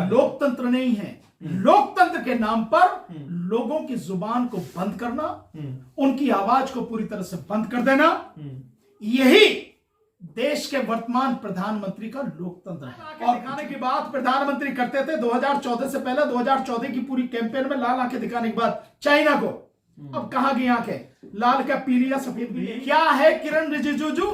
लोकतंत्र नहीं है। लोकतंत्र के नाम पर लोगों की जुबान को बंद करना, उनकी आवाज को पूरी तरह से बंद कर देना, यही देश के वर्तमान प्रधानमंत्री का लोकतंत्र है। और दिखाने की बात प्रधानमंत्री करते थे 2014 से पहले, 2014 की पूरी कैंपेन में लाल आंखें दिखाने के बाद चाइना को। अब कहां गई आंखें? लाल क्या पीली या सफेद भी? क्या है किरण रिजिजू?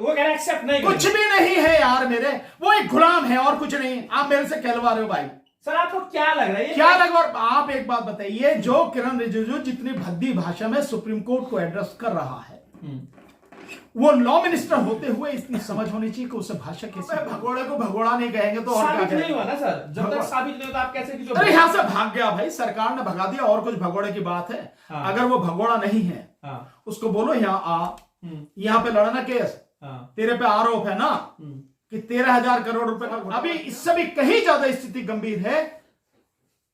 वो कह रहे एक्सेप्ट नहीं, कुछ भी नहीं है यार मेरे, वो एक गुलाम है और कुछ नहीं। आप मेरे से कहलवा रहे हो भाई। सर आपको क्या लग रहा है? क्या लग रहा है? आप एक बात बताइए, जो किरण रिजिजू जितनी भद्दी भाषा में सुप्रीम कोर्ट को एड्रेस कर रहा है, वो लॉ मिनिस्टर होते हुए इतनी समझ होनी चाहिए कि उसे भाषा कैसे। भगोड़े को भगोड़ा नहीं कहेंगे तो और क्या नहीं हुआ ना सर? जब तक साबित नहीं होता आप कैसे? अरे यहां से भाग गया भाई, सरकार ने भगा दिया और कुछ भगोड़े की बात है। हाँ। अगर वो भगोड़ा नहीं है, हाँ। उसको बोलो यहाँ आ, यहाँ पे लड़ना केस, हाँ। तेरे पे आरोप है ना कि 13,000 करोड़ रुपए का। अभी इससे भी कहीं ज्यादा स्थिति गंभीर है।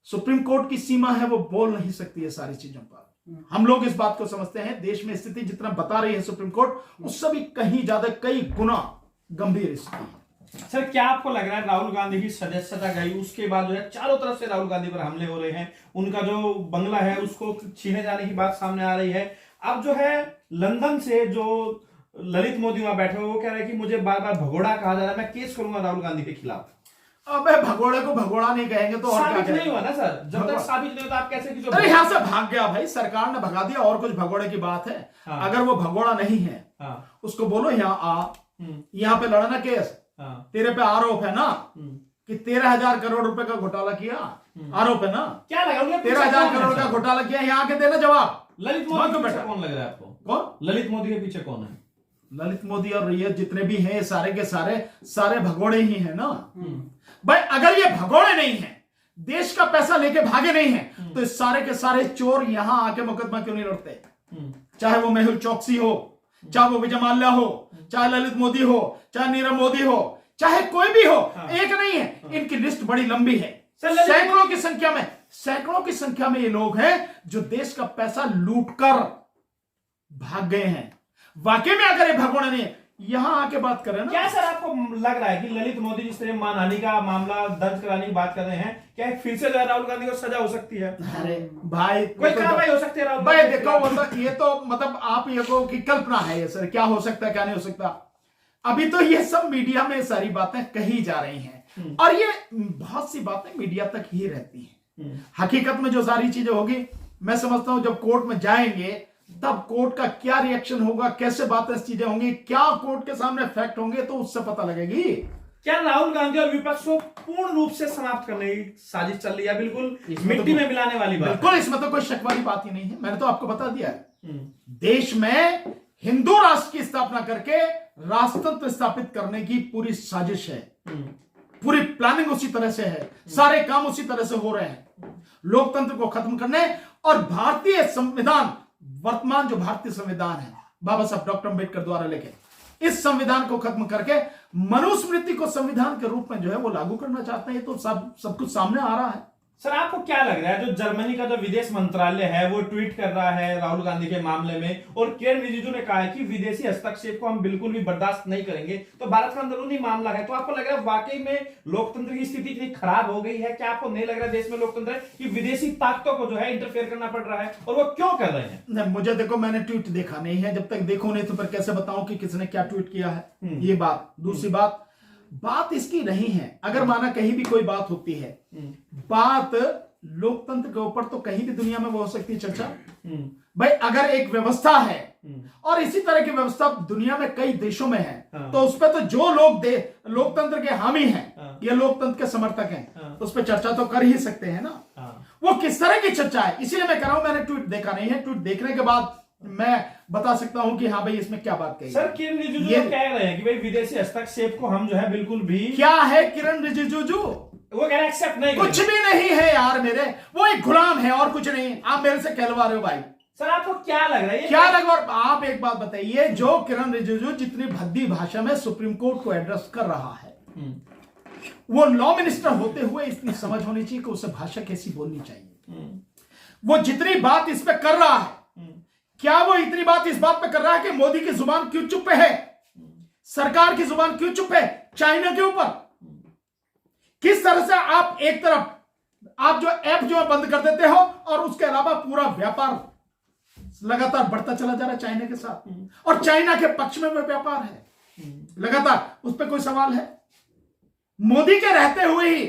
सुप्रीम कोर्ट की सीमा है, वो बोल नहीं सकती है सारी चीजों पर। हम लोग इस बात को समझते हैं, देश में स्थिति जितना बता रही है सुप्रीम कोर्ट, उससे भी कहीं ज्यादा, कई गुना गंभीर स्थिति है। सर क्या आपको लग रहा है राहुल गांधी की सदस्यता गई, उसके बाद जो है चारों तरफ से राहुल गांधी पर हमले हो रहे हैं, उनका जो बंगला है उसको छीने जाने की बात सामने आ रही है। अब जो है लंदन से जो ललित मोदी वहां बैठे हुए, वो कह रहे हैं कि मुझे बार बार भगोड़ा कहा जा रहा है, मैं केस करूंगा राहुल गांधी के खिलाफ। अबे भगोड़े को भगोड़ा नहीं कहेंगे तो और क्या कहेंगे? नहीं हुआ ना सर? जब तक साबित नहीं होता आप कैसे? अरे यहां से भाग गया भाई, सरकार ने भगा दिया और कुछ भगोड़े की बात है। हाँ। अगर वो भगोड़ा नहीं है, हाँ। उसको बोलो यहाँ आ, यहाँ पे लड़ना केस, हाँ। तेरे पे आरोप है ना कि 13,000 करोड़ रुपए का घोटाला किया, आरोप है ना? क्या लगा 13,000 करोड़ का घोटाला किया? यहाँ आके देना जवाब। ललित मोदी के पीछे कौन लग रहा है आपको? कौन? ललित मोदी के पीछे कौन है? ललित मोदी और ये जितने भी हैं सारे के सारे भगोड़े ही हैं ना भाई। अगर ये भगोड़े नहीं हैं, देश का पैसा लेके भागे नहीं हैं, तो इस सारे के सारे चोर यहां आके मुकदमा क्यों नहीं लड़ते? चाहे वो मेहुल चौकसी हो, चाहे वो विजय माल्या हो, चाहे ललित मोदी हो, चाहे नीरव मोदी हो, चाहे कोई भी हो, एक नहीं है। इनकी लिस्ट बड़ी लंबी है, सैकड़ों की संख्या में ये लोग हैं जो देश का पैसा लूट कर भाग गए हैं। वाकई में अगर ये भगोड़े नहीं, यहां आके बात कर रहे हैं ना। क्या सर आपको लग रहा है कि ललित मोदी जिस तरह मानहानि का मामला दर्ज कराने की बात कर रहे हैं, क्या फिर से राहुल गांधी को सजा हो सकती है? अरे भाई कोई कार्रवाई हो सकती है भाई? देखो मतलब ये तो मतलब आप ये को की कल्पना है ये सर, क्या हो सकता है क्या नहीं हो सकता। अभी तो ये सब मीडिया में सारी बातें कही जा रही हैं और ये बहुत सी बातें मीडिया तक ही रहती हैं। हकीकत में जो सारी चीजें होगी, मैं समझता हूं जब कोर्ट में जाएंगे तब कोर्ट का क्या रिएक्शन होगा, कैसे बातें चीजें होंगी, क्या कोर्ट के सामने फैक्ट होंगे, तो उससे पता लगेगी। क्या राहुल गांधी और विपक्ष को पूर्ण रूप से समाप्त करने की साजिश चल रही है? बिल्कुल मिट्टी में मिलाने वाली बात। बिल्कुल, इसमें तो कोई शक वाली बात ही नहीं है। मैंने तो आपको बता दिया है, देश में हिंदू राष्ट्र की स्थापना करके राष्ट्रतंत्र स्थापित करने की पूरी साजिश है, पूरी प्लानिंग उसी तरह से है, सारे काम उसी तरह से हो रहे हैं, लोकतंत्र को खत्म करने। और भारतीय संविधान, वर्तमान जो भारतीय संविधान है बाबा साहब डॉक्टर अम्बेडकर द्वारा लिखे, इस संविधान को खत्म करके मनुस्मृति को संविधान के रूप में जो है वो लागू करना चाहते हैं। तो सब कुछ सामने आ रहा है। सर आपको क्या लग रहा है, जो जर्मनी का जो विदेश मंत्रालय है वो ट्वीट कर रहा है राहुल गांधी के मामले में, और किरण रिजिजू ने कहा है कि विदेशी हस्तक्षेप को हम बिल्कुल भी बर्दाश्त नहीं करेंगे, तो भारत का अंदरूनी मामला है। तो आपको लग रहा है वाकई में लोकतंत्र की स्थिति इतनी खराब हो गई है? क्या आपको नहीं लग रहा है देश में लोकतंत्र है कि विदेशी ताकतों को जो है इंटरफेयर करना पड़ रहा है, और वो क्यों कर रहे हैं? नहीं, मुझे देखो, मैंने ट्वीट देखा नहीं है, जब तक देखो नहीं तो फिर कैसे बताऊं कि किसने क्या ट्वीट किया है। ये बात। दूसरी बात इसकी नहीं है, अगर माना कहीं भी कोई बात होती है, बात लोकतंत्र के ऊपर तो कहीं भी दुनिया में वो हो सकती है चर्चा। भाई अगर एक व्यवस्था है और इसी तरह की व्यवस्था दुनिया में कई देशों में है, तो उस पर तो जो लोग लोकतंत्र के हामी हैं या लोकतंत्र के समर्थक हैं, तो उस पर चर्चा तो कर ही सकते हैं ना। वो किस तरह की चर्चा है, इसीलिए मैं कह रहा हूं मैंने ट्वीट देखा नहीं है। ट्वीट देखने के बाद मैं बता सकता हूं कि हाँ भाई इसमें क्या बात कही। सर किरण रिजिजू कह रहे हैं कि भाई विदेशी हस्तक्षेप को हम जो है बिल्कुल भी। क्या है किरण रिजिजू? वो कह रहे एक्सेप्ट नहीं, कुछ भी नहीं है यार मेरे, वो एक गुलाम है और कुछ नहीं। आप मेरे से कहलवा रहे हो भाई। सर आपको क्या लग रहा है? क्या लग रहा है? आप एक बात बताइए, जो किरण रिजिजू जितनी भद्दी भाषा में सुप्रीम कोर्ट को एड्रेस कर रहा है, वो लॉ मिनिस्टर होते हुए इतनी समझ होनी चाहिए कि उसे भाषा कैसी बोलनी चाहिए। वो जितनी बात इस पे कर रहा है, क्या वो इतनी बात इस बात पे कर रहा है कि मोदी की जुबान क्यों चुप है, सरकार की जुबान क्यों चुप है चाइना के ऊपर? किस तरह से आप एक तरफ आप जो ऐप जो बंद कर देते हो और उसके अलावा पूरा व्यापार लगातार बढ़ता चला जा रहा है चाइना के साथ, और चाइना के पक्ष में व्यापार है लगातार, उस पर कोई सवाल है? मोदी के रहते हुए ही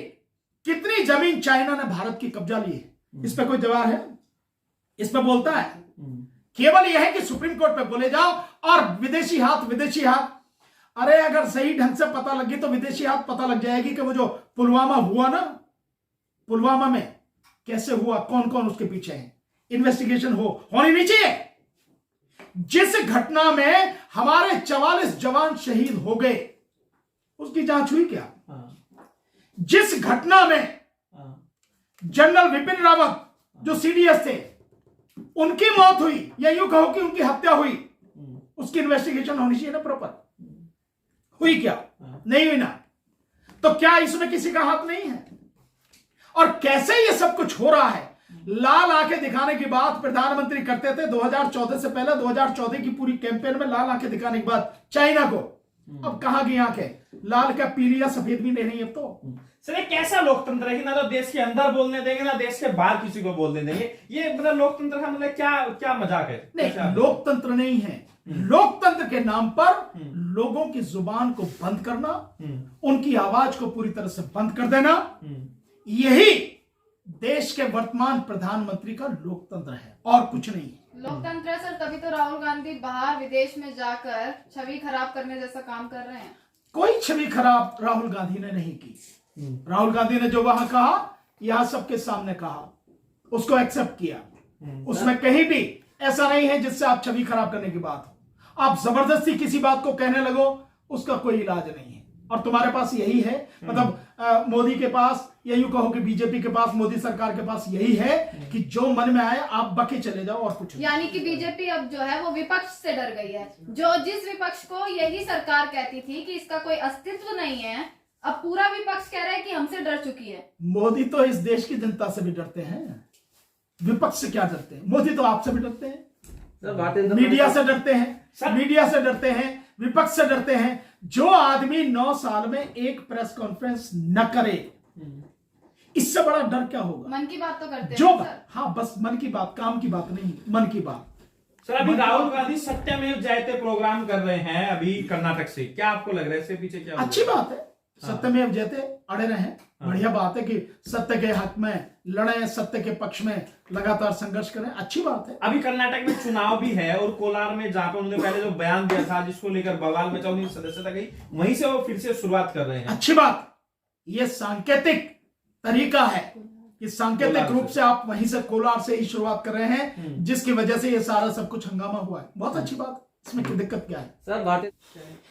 कितनी जमीन चाइना ने भारत की कब्जा ली है, इस पर कोई जवाब है? इस पर बोलता है? केवल यह है कि सुप्रीम कोर्ट पे बोले जाओ और विदेशी हाथ, विदेशी हाथ। अरे अगर सही ढंग से पता लगी तो विदेशी हाथ पता लग जाएगी कि वो जो पुलवामा हुआ ना, पुलवामा में कैसे हुआ, कौन कौन उसके पीछे है, इन्वेस्टिगेशन होनी नहीं चाहिए। जिस घटना में हमारे 44 जवान शहीद हो गए उसकी जांच हुई क्या? जिस घटना में जनरल विपिन रावत जो सीडीएस थे उनकी मौत हुई, या यूं कहो कि उनकी हत्या हुई, उसकी इन्वेस्टिगेशन होनी चाहिए ना प्रॉपर। हुई क्या? नहीं हुई ना। तो क्या इसमें किसी का हाथ नहीं है? और कैसे ये सब कुछ हो रहा है? लाल आंखें दिखाने की बात प्रधानमंत्री करते थे 2014 से पहले, 2014 की पूरी कैंपेन में लाल आंखें दिखाने की बात चाइना को। अब कहां गई आंखें? लाल क्या पीली या सफेद भी नहीं है। तो सर ये कैसा लोकतंत्र है कि ना तो देश के अंदर बोलने देंगे ना देश के बाहर किसी को बोलने देंगे? ये मतलब लोकतंत्र का मतलब क्या मजाक है? नहीं, लोकतंत्र नहीं है। लोकतंत्र के नाम पर लोगों की जुबान को बंद करना, उनकी आवाज को पूरी तरह से बंद कर देना, यही देश के वर्तमान प्रधानमंत्री का लोकतंत्र है और कुछ नहीं है। लोकतंत्र है सर, तभी तो राहुल गांधी बाहर विदेश में जाकर छवि खराब करने जैसा काम कर रहे हैं। कोई छवि खराब राहुल गांधी ने नहीं की। राहुल गांधी ने जो वहां कहा, यहां सबके सामने कहा, उसको एक्सेप्ट किया। उसमें कहीं भी ऐसा नहीं है जिससे आप छवि खराब करने की बात हो। आप जबरदस्ती किसी बात को कहने लगो, उसका कोई इलाज नहीं है। और तुम्हारे पास यही है, मतलब मोदी के पास, या यूं कहो कि बीजेपी के पास, मोदी सरकार के पास यही है कि जो मन में आए आप बके चले जाओ और कुछ। यानी कि बीजेपी अब जो है वो विपक्ष से डर गई है। जो जिस विपक्ष को यही सरकार कहती थी कि इसका कोई अस्तित्व नहीं है, अब पूरा विपक्ष कह रहा है कि हमसे डर चुकी है। मोदी तो इस देश की जनता से भी डरते हैं, विपक्ष से क्या डरते हैं? मोदी तो आपसे भी डरते हैं, मीडिया से डरते हैं, मीडिया से डरते हैं, विपक्ष से डरते हैं। जो आदमी 9 साल में एक प्रेस कॉन्फ्रेंस न करे, इससे बड़ा डर क्या होगा? मन की बात तो करते जो हैं सर। हाँ, बस मन की बात, काम की बात नहीं, मन की बात। सर अभी राहुल गांधी सत्यमेव जयते प्रोग्राम कर रहे हैं अभी कर्नाटक से, क्या आपको लग रहा है इसके पीछे क्या? अच्छी बात है, सत्यमेव जयते अड़े रहे। बढ़िया बात है कि सत्य के हक में लड़े, सत्य के पक्ष में लगातार संघर्ष करें, अच्छी बात है। अभी कर्नाटक में चुनाव भी है और कोलार में जहां पर उन्होंने पहले जो बयान दिया था जिसको लेकर बवाल मचा, उनकी सदस्यता गई, वहीं से वो फिर से शुरुआत कर रहे हैं। अच्छी बात, ये सांकेतिक तरीका है कि सांकेतिक रूप से आप वहीं से कोलार से ही शुरुआत कर रहे हैं, जिसकी वजह से ये सारा सब कुछ हंगामा हुआ है। बहुत अच्छी बात, इसमें कोई दिक्कत क्या है? सर भारतीय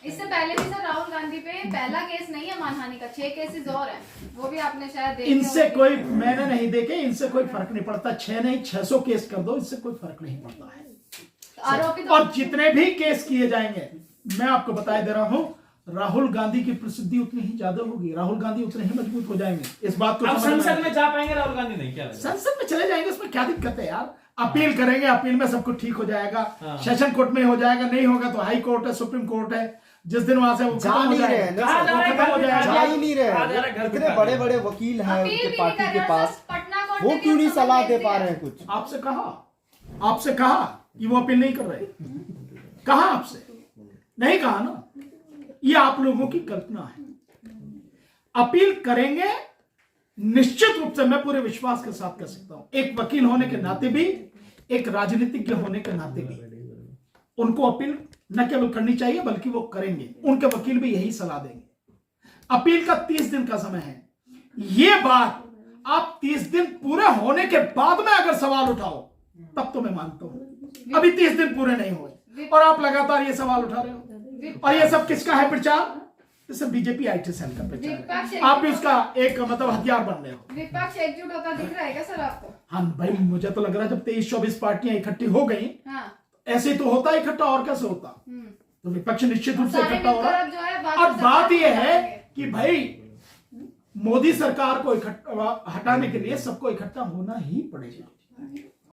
इससे पहले भी सर राहुल गांधी पे पहला केस नहीं है मानहानि का, 6 केसेस और हैं, वो भी आपने शायद देखे इनसे होंगे। कोई, मैंने नहीं देखे, इनसे कोई फर्क नहीं पड़ता। 6 नहीं 600 केस कर दो, इससे कोई फर्क नहीं पड़ता है। आरोपित और जितने भी केस किए जाएंगे, मैं आपको बताए दे रहा हूं, राहुल गांधी की प्रसिद्धि उतनी ही ज्यादा होगी, राहुल गांधी उतने ही मजबूत हो जाएंगे। इस बात को अब समझना संसद है। में जा पाएंगे राहुल गांधी? नहीं, क्या लगता है? संसद में चले जाएंगे, उसमें क्या दिक्कत है यार? अपील करेंगे, अपील में सब कुछ ठीक हो जाएगा। सेशन कोर्ट में हो जाएगा, नहीं होगा तो हाई कोर्ट है, सुप्रीम कोर्ट है। जिस दिन वहां से वो जा खत्म हो नहीं रहे जाएगा, हैं ना कहाँ सर, जा रहे हैं? खत्म हो जाएगा। जा ही नहीं कहाँ जा रहे रहे हैं? घर हैं। पे इतने जा बड़े रहे बड़े वकील हैं अपील उनके भी नहीं पार्टी कर के रहे पास, सर, पटना कोर्ट वो ने क्यों नहीं केस सलाह भेज दे दिया। पा रहे हैं कुछ? आपसे कहा कि वो अपील नहीं कर रहे? कहा आपसे? नहीं कहा ना। ये आप लोगों की कल्पना है। अपील करेंगे निश्चित रूप से, मैं पूरे विश्वास के साथ कह सकता हूं, एक वकील होने के नाते भी, एक राजनीतिज्ञ होने के नाते भी, उनको अपील न केवल करनी चाहिए बल्कि वो करेंगे। उनके वकील भी यही सलाह देंगे। अपील का 30 दिन का समय है। ये बात आप 30 दिन पूरे होने के बाद में अगर सवाल उठाओ तब तो मैं मानता हूं। अभी 30 दिन पूरे नहीं हुए और आप लगातार ये सवाल उठा रहे हो। और ये सब किसका है प्रचार? जैसे बीजेपी IT सेल का प्रचार है। आप भी उसका एक मतलब हथियार बन रहे हो। विपक्ष एकजुट होता दिख रहा है क्या सर आपको? हाँ भाई, मुझे तो लग रहा है जब 23-24 पार्टियां इकट्ठी हो गई, हाँ। ऐसे ही तो होता है इकट्ठा, और कैसे होता? तो विपक्ष निश्चित रूप से सारे इकट्ठा हो रहा मिलकर अब जो है है। बात और कर बात सकते यह हैं। है कि भाई मोदी सरकार को हटाने के लिए सबको इकट्ठा होना ही पड़ेगा।